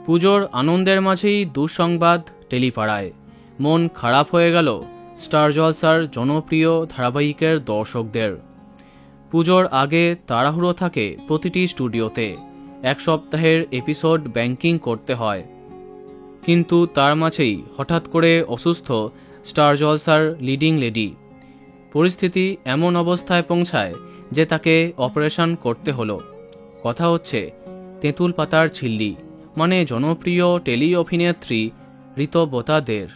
পুজোর আনন্দের মাঝেই দুঃসংবাদ টেলিপাড়ায়। মন খারাপ হয়ে গেল স্টার জলসার জনপ্রিয় ধারাবাহিকের দর্শকদের। পুজোর আগে তাড়াহুড়ো থাকে প্রতিটি স্টুডিওতে, এক সপ্তাহের এপিসোড ব্যাংকিং করতে হয়। কিন্তু তার মাঝেই হঠাৎ করে অসুস্থ স্টার জলসার লিডিং লেডি। পরিস্থিতি এমন অবস্থায় পৌঁছায় যে তাকে অপারেশন করতে হলো। কথা হচ্ছে তেঁতুল পাতার ঝিল্লি মানে জনপ্রিয় টেলি অভিনেত্রী ঋতব্রতা দের।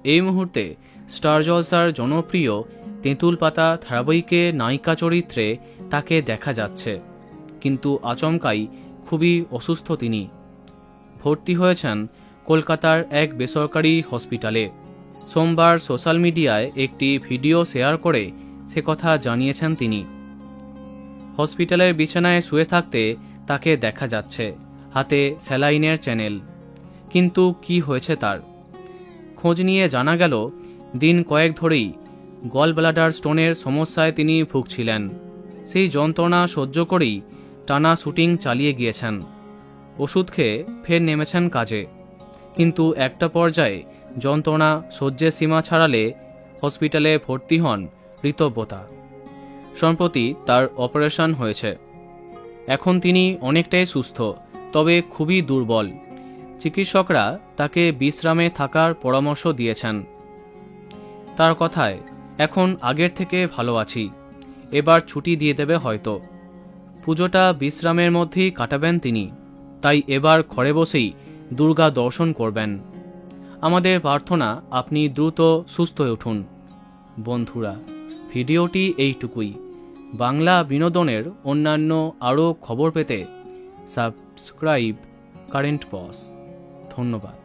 এই মুহূর্তে স্টার জলসার জনপ্রিয় তেঁতুল পাতা ধারাবাহিকে নায়িকা চরিত্রে তাকে দেখা যাচ্ছে, কিন্তু আচমকাই খুবই অসুস্থ তিনি। ভর্তি হয়েছেন কলকাতার এক বেসরকারি হসপিটালে। সোমবার সোশ্যাল মিডিয়ায় একটি ভিডিও শেয়ার করে সে কথা জানিয়েছেন তিনি। হসপিটালের বিছানায় শুয়ে থাকতে তাকে দেখা যাচ্ছে, হাতে স্যালাইনের চ্যানেল। কিন্তু কি হয়েছে তার? খোঁজ নিয়ে জানা গেল দিন কয়েক ধরেই গল ব্লাডার স্টোনের সমস্যায় তিনি ভুগছিলেন। সেই যন্ত্রণা সহ্য করেই টানা শুটিং চালিয়ে গিয়েছেন। ওষুধ খেয়ে ফের নেমেছেন কাজে, কিন্তু একটা পর্যায়ে যন্ত্রণা সহ্যের সীমা ছাড়ালে হসপিটালে ভর্তি হন ঋতব্রতা। সম্প্রতি তার অপারেশন হয়েছে। এখন তিনি অনেকটাই সুস্থ, তবে খুবই দুর্বল। চিকিৎসকরা তাকে বিশ্রামে থাকার পরামর্শ দিয়েছেন। তার কথায়, এখন আগের থেকে ভালো আছি, এবার ছুটি দিয়ে দেবে হয়তো। পুজোটা বিশ্রামের মধ্যেই কাটাবেন তিনি, তাই এবার ঘরে বসেই দুর্গা দর্শন করবেন। আমাদের প্রার্থনা আপনি দ্রুত সুস্থ হয়ে উঠুন। বন্ধুরা, ভিডিওটি এইটুকুই। বাংলা বিনোদনের অন্যান্য আরও খবর পেতে সাবস্ক্রাইব কারেন্ট বস। ধন্যবাদ।